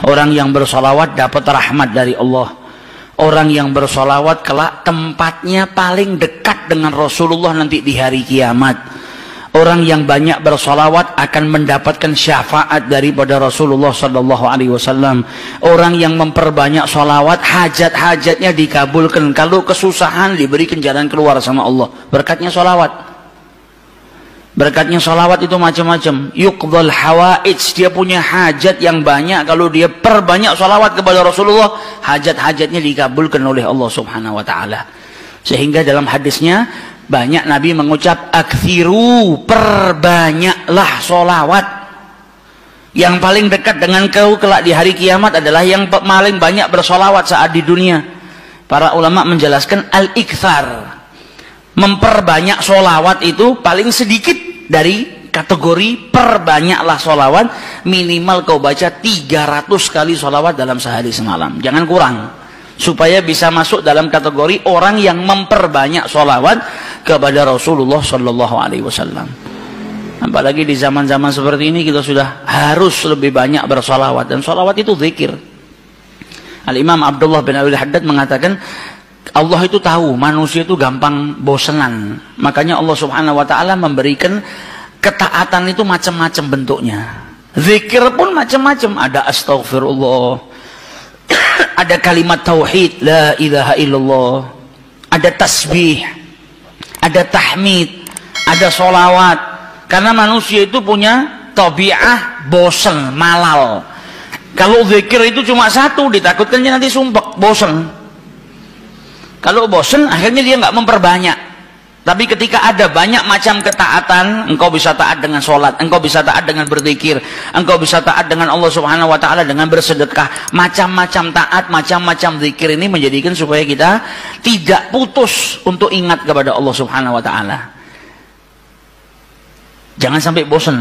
Orang yang bersolawat dapat rahmat dari Allah. Orang yang bersolawat kelak tempatnya paling dekat dengan Rasulullah nanti di hari kiamat. Orang yang banyak bersolawat akan mendapatkan syafaat daripada Rasulullah Sallallahu Alaihi Wasallam. Orang yang memperbanyak solawat, hajat-hajatnya dikabulkan. Kalau kesusahan, diberikan jalan keluar sama Allah. Berkatnya solawat. Berkatnya solawat itu macam-macam. Yuqdhal hawaij, dia punya hajat yang banyak. Kalau dia perbanyak solawat kepada Rasulullah, hajat-hajatnya dikabulkan oleh Allah Subhanahu Wa Taala. Sehingga dalam hadisnya banyak Nabi mengucap aktsiru, perbanyaklah solawat. Yang paling dekat dengan kau kelak di hari kiamat adalah yang paling banyak bersolawat saat di dunia. Para ulama menjelaskan al-iktsar, memperbanyak solawat itu paling sedikit dari kategori perbanyaklah solawat. Minimal kau baca 300 kali solawat dalam sehari semalam, jangan kurang, supaya bisa masuk dalam kategori orang yang memperbanyak solawat kepada Rasulullah Sallallahu Alaihi Wasallam. Apalagi di zaman-zaman seperti ini kita sudah harus lebih banyak bersolawat, dan solawat itu zikir. Al-Imam Abdullah bin Abi Haddad mengatakan Allah itu tahu manusia itu gampang bosenan, makanya Allah Subhanahu Wa Taala memberikan ketaatan itu macam-macam bentuknya. Zikir pun macam-macam, ada astaghfirullah, ada kalimat tauhid la ilaha illallah, ada tasbih, ada tahmid, ada solawat. Karena manusia itu punya tabiah bosen, malal. Kalau zikir itu cuma satu, ditakutkannya nanti sumpek, bosen. Kalau bosen, akhirnya dia nggak memperbanyak. Tapi ketika ada banyak macam ketaatan, engkau bisa taat dengan sholat, engkau bisa taat dengan berzikir, engkau bisa taat dengan Allah Subhanahu Wa Taala dengan bersedekah. Macam-macam taat, macam-macam zikir ini menjadikan supaya kita tidak putus untuk ingat kepada Allah Subhanahu Wa Taala. Jangan sampai bosen.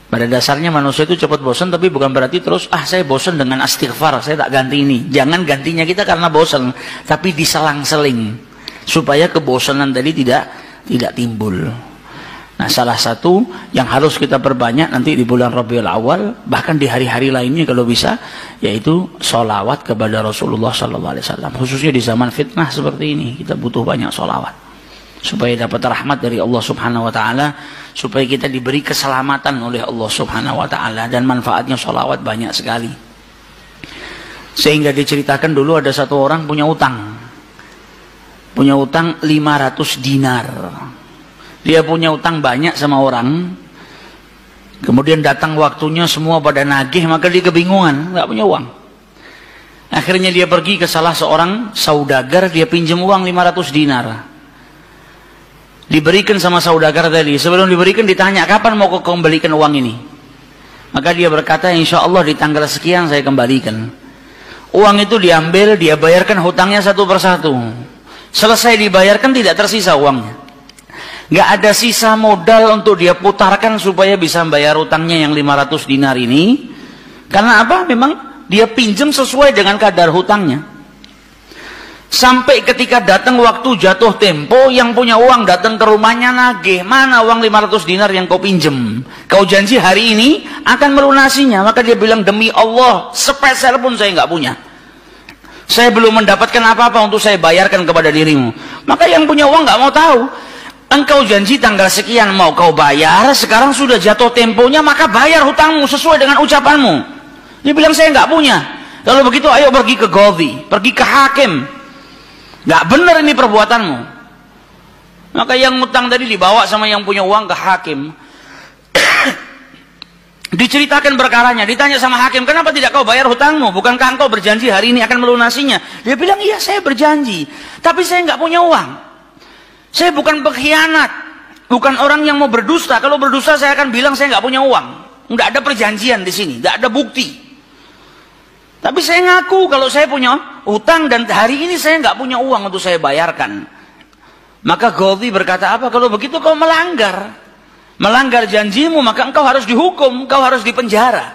Pada dasarnya manusia itu cepat bosan, tapi bukan berarti terus saya bosan dengan istighfar, saya tak ganti ini. Jangan gantinya kita karena bosan, tapi diselang-seling supaya kebosanan tadi tidak timbul. Nah, salah satu yang harus kita perbanyak nanti di bulan Rabiul Awal, bahkan di hari-hari lainnya kalau bisa, yaitu sholawat kepada Rasulullah Sallallahu Alaihi Wasallam. Khususnya di zaman fitnah seperti ini, kita butuh banyak sholawat supaya dapat rahmat dari Allah Subhanahu Wa Taala, supaya kita diberi keselamatan oleh Allah Subhanahu Wa Taala, dan manfaatnya sholawat banyak sekali. Sehingga diceritakan dulu ada satu orang punya utang 500 dinar. Dia punya utang banyak sama orang, kemudian datang waktunya semua pada nagih, maka dia kebingungan, nggak punya uang. Akhirnya dia pergi ke salah seorang saudagar, dia pinjam uang 500 dinar. Diberikan sama saudagar tadi. Sebelum diberikan ditanya, kapan mau kau kembalikan uang ini? Maka dia berkata, insya Allah di tanggal sekian saya kembalikan. Uang itu diambil, dia bayarkan hutangnya satu persatu. Selesai dibayarkan tidak tersisa uangnya. Nggak ada sisa modal untuk dia putarkan supaya bisa bayar hutangnya yang 500 dinar ini. Karena apa? Memang dia pinjam sesuai dengan kadar hutangnya. Sampai ketika datang waktu jatuh tempo, yang punya uang datang ke rumahnya nagih, mana uang 500 dinar yang kau pinjam? Kau janji hari ini akan melunasinya. Maka dia bilang, demi Allah, sepeser pun saya nggak punya. Saya belum mendapatkan apa-apa untuk saya bayarkan kepada dirimu. Maka yang punya uang nggak mau tahu. Engkau janji tanggal sekian mau kau bayar, sekarang sudah jatuh temponya, maka bayar hutangmu sesuai dengan ucapanmu. Dia bilang, saya nggak punya. Kalau begitu ayo pergi ke Qadhi, pergi ke hakim. Nggak benar ini perbuatanmu. Maka yang ngutang tadi dibawa sama yang punya uang ke hakim. Diceritakan perkaranya, ditanya sama hakim, kenapa tidak kau bayar hutangmu? Bukankah engkau berjanji hari ini akan melunasinya? Dia bilang, iya saya berjanji, tapi saya nggak punya uang. Saya bukan pengkhianat, bukan orang yang mau berdusta. Kalau berdusta saya akan bilang saya nggak punya uang. Nggak ada perjanjian di sini, nggak ada bukti. Tapi saya ngaku kalau saya punya utang dan hari ini saya nggak punya uang untuk saya bayarkan. Maka Qadhi berkata apa? Kalau begitu kau melanggar janjimu, maka engkau harus dihukum, engkau harus dipenjara.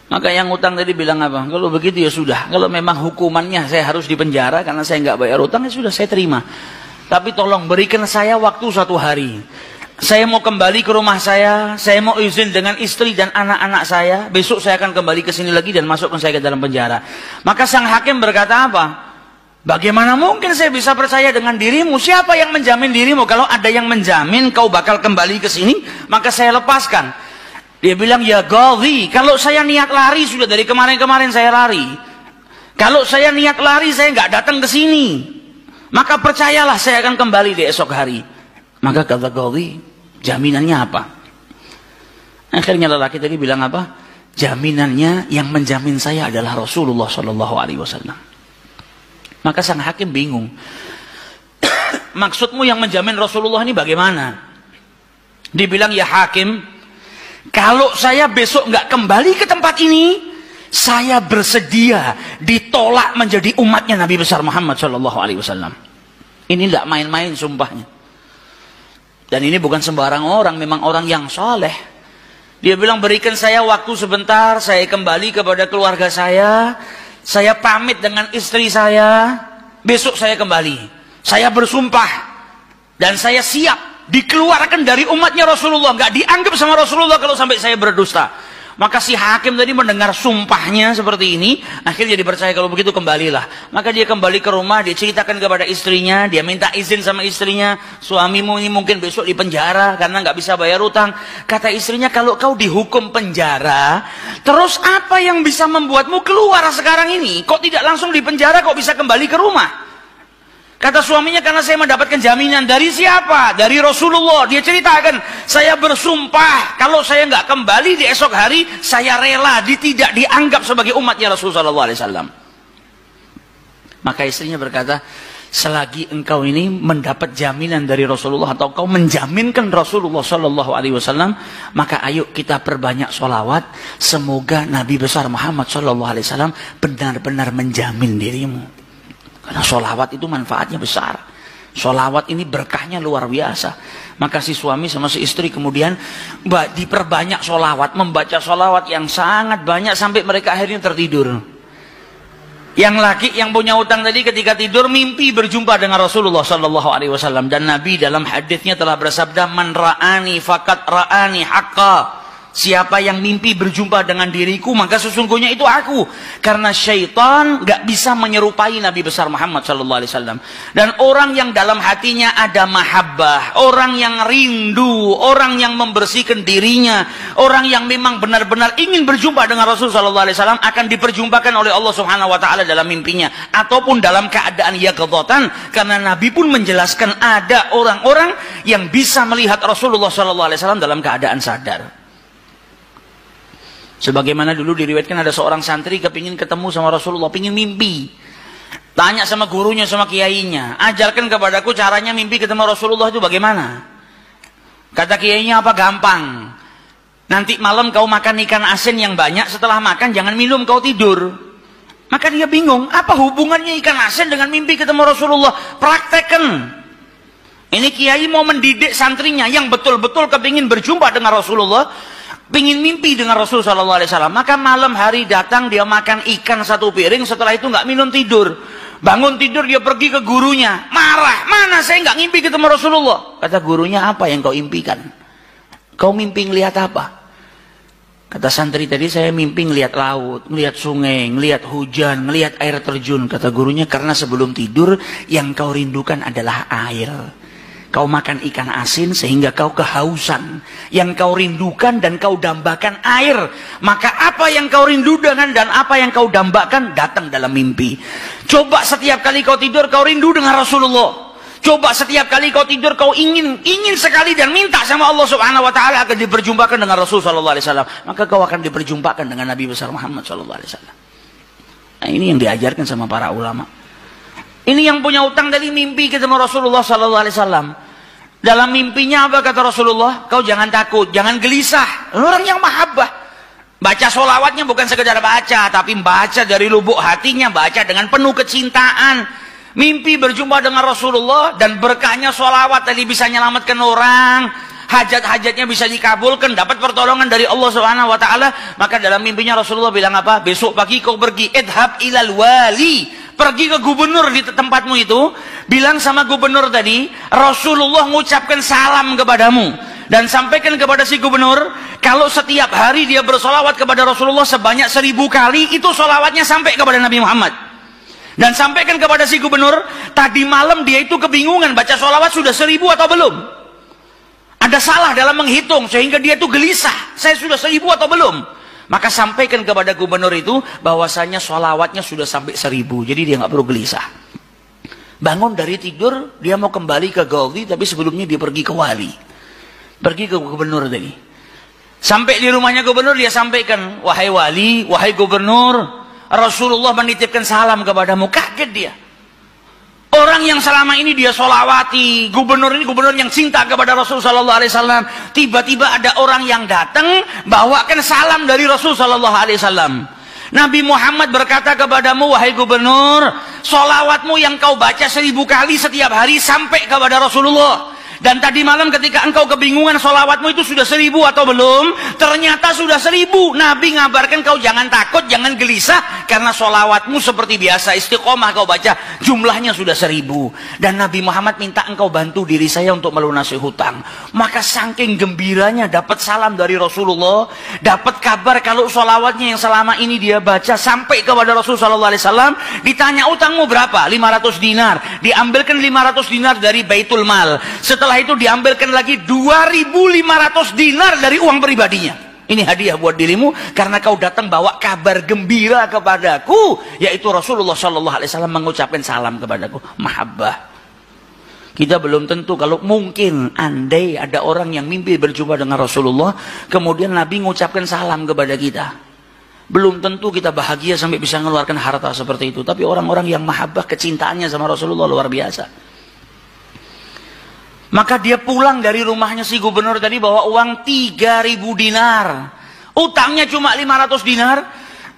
Maka yang utang tadi bilang apa? Kalau begitu ya sudah. Kalau memang hukumannya saya harus dipenjara karena saya nggak bayar utang, ya sudah saya terima. Tapi tolong berikan saya waktu 1 hari. Saya mau kembali ke rumah saya mau izin dengan istri dan anak-anak saya, besok saya akan kembali ke sini lagi dan masukkan saya ke dalam penjara. Maka sang hakim berkata apa? Bagaimana mungkin saya bisa percaya dengan dirimu? Siapa yang menjamin dirimu? Kalau ada yang menjamin kau bakal kembali ke sini, maka saya lepaskan. Dia bilang, ya Ghadhi, kalau saya niat lari, sudah dari kemarin-kemarin saya lari. Kalau saya niat lari, saya nggak datang ke sini. Maka percayalah saya akan kembali di esok hari. Maka kata Ghadhi, jaminannya apa? Akhirnya lelaki tadi bilang apa? Jaminannya yang menjamin saya adalah Rasulullah SAW. Maka sang hakim bingung. Maksudmu yang menjamin Rasulullah ini bagaimana? Dibilang, ya hakim, kalau saya besok nggak kembali ke tempat ini, saya bersedia ditolak menjadi umatnya Nabi besar Muhammad SAW. Ini tidak main-main sumpahnya. Dan ini bukan sembarang orang, memang orang yang soleh. Dia bilang, berikan saya waktu sebentar, saya kembali kepada keluarga saya pamit dengan istri saya, besok saya kembali. Saya bersumpah dan saya siap dikeluarkan dari umatnya Rasulullah, nggak dianggap sama Rasulullah kalau sampai saya berdusta. Maka si hakim tadi mendengar sumpahnya seperti ini, akhirnya dia percaya, kalau begitu kembalilah. Maka dia kembali ke rumah, dia ceritakan kepada istrinya, dia minta izin sama istrinya, suamimu ini mungkin besok di penjara karena nggak bisa bayar utang. Kata istrinya, kalau kau dihukum penjara, terus apa yang bisa membuatmu keluar sekarang ini? Kok tidak langsung di penjara, kok bisa kembali ke rumah? Kata suaminya, karena saya mendapatkan jaminan. Dari siapa? Dari Rasulullah. Dia ceritakan, saya bersumpah kalau saya nggak kembali di esok hari, saya rela tidak dianggap sebagai umatnya Rasulullah SAW. Maka istrinya berkata, selagi engkau ini mendapat jaminan dari Rasulullah, atau kau menjaminkan Rasulullah SAW, maka ayo kita perbanyak sholawat, semoga Nabi besar Muhammad SAW benar-benar menjamin dirimu. Karena sholawat itu manfaatnya besar. Sholawat ini berkahnya luar biasa. Maka si suami sama si istri kemudian diperbanyak sholawat, membaca sholawat yang sangat banyak sampai mereka akhirnya tertidur. Yang laki yang punya utang tadi ketika tidur mimpi berjumpa dengan Rasulullah SAW. Dan Nabi dalam hadisnya telah bersabda, man ra'ani faqad ra'ani haqqa. Siapa yang mimpi berjumpa dengan diriku, maka sesungguhnya itu aku. Karena syaitan gak bisa menyerupai Nabi besar Muhammad SAW. Dan orang yang dalam hatinya ada mahabbah, orang yang rindu, orang yang membersihkan dirinya, orang yang memang benar-benar ingin berjumpa dengan Rasulullah SAW, akan diperjumpakan oleh Allah Subhanahu Wa Taala dalam mimpinya, ataupun dalam keadaan yaqdhatan. Karena Nabi pun menjelaskan ada orang-orang yang bisa melihat Rasulullah SAW dalam keadaan sadar. Sebagaimana dulu diriwayatkan ada seorang santri kepingin ketemu sama Rasulullah, pingin mimpi. Tanya sama gurunya, sama kiainya, ajarkan kepadaku caranya mimpi ketemu Rasulullah itu bagaimana. Kata kiainya, apa? Gampang. Nanti malam kau makan ikan asin yang banyak, setelah makan jangan minum, kau tidur. Maka dia bingung, apa hubungannya ikan asin dengan mimpi ketemu Rasulullah? Praktekkan. Ini kiai mau mendidik santrinya yang betul-betul kepingin berjumpa dengan Rasulullah, pingin mimpi dengan Rasulullah SAW. Maka malam hari datang, dia makan ikan satu piring, setelah itu nggak minum, tidur. Bangun tidur, dia pergi ke gurunya, marah, mana saya nggak ngimpi ketemu Rasulullah. Kata gurunya, apa yang kau impikan? Kau mimpi ngelihat apa? Kata santri tadi, saya mimpi ngelihat laut, ngelihat sungai, ngelihat hujan, ngelihat air terjun. Kata gurunya, karena sebelum tidur yang kau rindukan adalah air. Kau makan ikan asin sehingga kau kehausan. Yang kau rindukan dan kau dambakan air. Maka apa yang kau rindu dengan dan apa yang kau dambakan datang dalam mimpi. Coba setiap kali kau tidur kau rindu dengan Rasulullah. Coba setiap kali kau tidur kau ingin sekali dan minta sama Allah Subhanahu Wa Taala akan diperjumpakan dengan Rasul Sallallahu Alaihi Wasallam. Maka kau akan diperjumpakan dengan Nabi besar Muhammad Sallallahu Alaihi Wasallam. Nah, ini yang diajarkan sama para ulama. Ini yang punya utang dari mimpi ketemu Rasulullah SAW. Dalam mimpinya apa kata Rasulullah? Kau jangan takut, jangan gelisah. Orang yang mahabbah. Baca sholawatnya bukan sekedar baca, tapi baca dari lubuk hatinya, baca dengan penuh kecintaan. Mimpi berjumpa dengan Rasulullah dan berkahnya sholawat tadi bisa menyelamatkan orang. Hajat-hajatnya bisa dikabulkan, dapat pertolongan dari Allah Subhanahu Wa Taala. Maka dalam mimpinya Rasulullah bilang apa? Besok pagi kau pergi, idhab ilal wali. Pergi ke gubernur di tempatmu itu, bilang sama gubernur tadi, Rasulullah mengucapkan salam kepadamu. Dan sampaikan kepada si gubernur, kalau setiap hari dia bersolawat kepada Rasulullah sebanyak 1000 kali, itu solawatnya sampai kepada Nabi Muhammad. Dan sampaikan kepada si gubernur, tadi malam dia itu kebingungan, baca solawat sudah 1000 atau belum. Ada salah dalam menghitung, sehingga dia itu gelisah, saya sudah 1000 atau belum. Maka sampaikan kepada gubernur itu, bahwasanya solawatnya sudah sampai 1000, jadi dia nggak perlu gelisah. Bangun dari tidur, dia mau kembali ke Ghazi, tapi sebelumnya dia pergi ke wali. Pergi ke gubernur tadi. Sampai di rumahnya gubernur, dia sampaikan, wahai wali, wahai gubernur, Rasulullah menitipkan salam kepadamu. Kaget dia. Orang yang selama ini dia solawati, gubernur ini gubernur yang cinta kepada Rasul Sallallahu Alaihi Wasallam. Tiba-tiba ada orang yang datang bawakan salam dari Rasul Sallallahu Alaihi Wasallam. Nabi Muhammad berkata kepadamu, wahai gubernur, solawatmu yang kau baca 1000 kali setiap hari sampai kepada Rasulullah. Dan tadi malam ketika engkau kebingungan solawatmu itu sudah 1000 atau belum, ternyata sudah 1000. Nabi ngabarkan kau jangan takut, jangan gelisah, karena solawatmu seperti biasa, istiqomah kau baca, jumlahnya sudah 1000. Dan Nabi Muhammad minta engkau bantu diri saya untuk melunasi hutang. Maka saking gembiranya dapat salam dari Rasulullah, dapat kabar kalau solawatnya yang selama ini dia baca sampai kepada Rasulullah SAW. Ditanya utangmu berapa? 500 dinar. Diambilkan 500 dinar dari Baitul Mal. Setelah itu diambilkan lagi 2.500 dinar dari uang pribadinya. Ini hadiah buat dirimu karena kau datang bawa kabar gembira kepadaku, yaitu Rasulullah Sallallahu Alaihi Wasallam mengucapkan salam kepadaku. Mahabbah. Kita belum tentu, kalau mungkin andai ada orang yang mimpi berjumpa dengan Rasulullah, kemudian Nabi mengucapkan salam kepada kita, belum tentu kita bahagia sampai bisa mengeluarkan harta seperti itu. Tapi orang-orang yang mahabbah, kecintaannya sama Rasulullah luar biasa. Maka dia pulang dari rumahnya si gubernur tadi bawa uang 3.000 dinar. Utangnya cuma 500 dinar.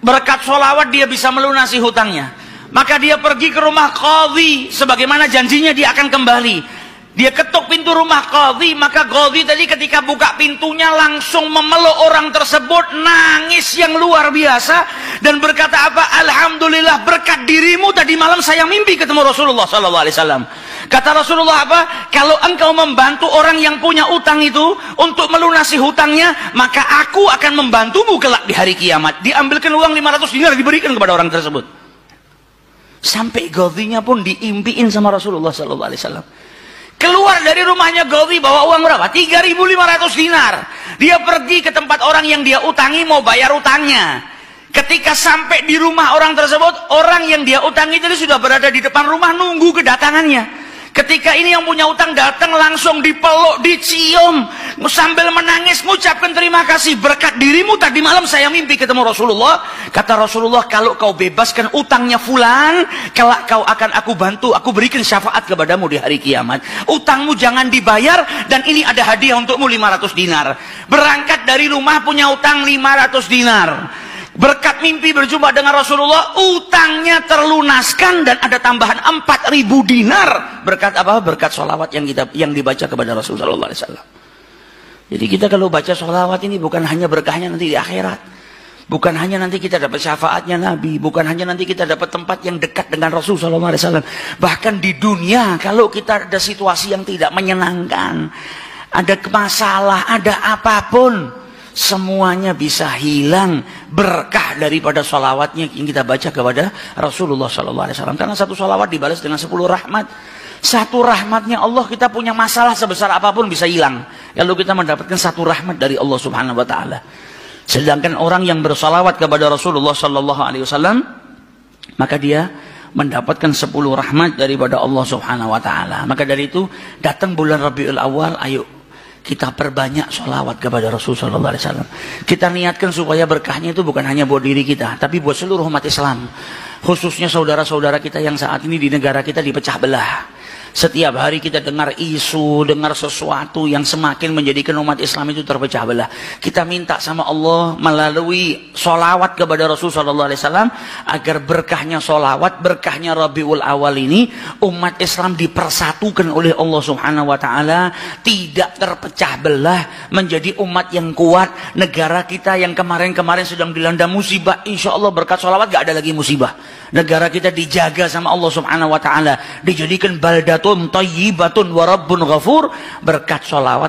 Berkat sholawat dia bisa melunasi hutangnya. Maka dia pergi ke rumah qadhi. Sebagaimana janjinya dia akan kembali. Dia ketuk pintu rumah qadhi. Maka qadhi tadi ketika buka pintunya langsung memeluk orang tersebut. Nangis yang luar biasa. Dan berkata apa? Alhamdulillah berkat dirimu tadi malam saya mimpi ketemu Rasulullah SAW. Kata Rasulullah apa? Kalau engkau membantu orang yang punya utang itu untuk melunasi hutangnya, maka aku akan membantumu kelak di hari kiamat. Diambilkan uang 500 dinar diberikan kepada orang tersebut. Sampai Ghazinya pun diimpiin sama Rasulullah SAW. Keluar dari rumahnya Ghazi bawa uang berapa? 3.500 dinar. Dia pergi ke tempat orang yang dia utangi mau bayar utangnya. Ketika sampai di rumah orang tersebut, orang yang dia utangi tadi sudah berada di depan rumah nunggu kedatangannya. Ketika ini yang punya utang datang langsung dipeluk, dicium, sambil menangis mengucapkan terima kasih, berkat dirimu tadi malam saya mimpi ketemu Rasulullah. Kata Rasulullah, kalau kau bebaskan utangnya fulan, kelak kau akan aku bantu, aku berikan syafaat kepadamu di hari kiamat. Utangmu jangan dibayar dan ini ada hadiah untukmu 500 dinar. Berangkat dari rumah punya utang 500 dinar. Berkat mimpi berjumpa dengan Rasulullah, utangnya terlunaskan dan ada tambahan 4.000 dinar. Berkat apa? Berkat sholawat yang dibaca kepada Rasulullah SAW. Jadi kita kalau baca sholawat ini bukan hanya berkahnya nanti di akhirat, bukan hanya nanti kita dapat syafaatnya Nabi, bukan hanya nanti kita dapat tempat yang dekat dengan Rasulullah SAW. Bahkan di dunia kalau kita ada situasi yang tidak menyenangkan, ada masalah, ada apapun, semuanya bisa hilang berkah daripada sholawatnya yang kita baca kepada Rasulullah SAW. Karena satu sholawat dibalas dengan 10 rahmat. Satu rahmatnya Allah, kita punya masalah sebesar apapun bisa hilang. Lalu kita mendapatkan satu rahmat dari Allah Subhanahu Wa Taala. Sedangkan orang yang bersolawat kepada Rasulullah SAW, maka dia mendapatkan 10 rahmat daripada Allah Subhanahu Wa Taala. Maka dari itu datang bulan Rabiul Awal, ayo kita perbanyak sholawat kepada Rasulullah SAW. Kita niatkan supaya berkahnya itu bukan hanya buat diri kita, tapi buat seluruh umat Islam. Khususnya saudara-saudara kita yang saat ini di negara kita dipecah belah. Setiap hari kita dengar isu, dengar sesuatu yang semakin menjadikan umat Islam itu terpecah belah. Kita minta sama Allah melalui sholawat kepada Rasulullah SAW agar berkahnya sholawat, berkahnya Rabiul Awal ini, umat Islam dipersatukan oleh Allah Subhanahu Wa Taala, tidak terpecah belah, menjadi umat yang kuat. Negara kita yang kemarin-kemarin sedang dilanda musibah, insya Allah berkat sholawat gak ada lagi musibah. Negara kita dijaga sama Allah Subhanahu Wa Taala, dijadikan baldatun thayyibatun wa rabbun ghafur berkat sholawat.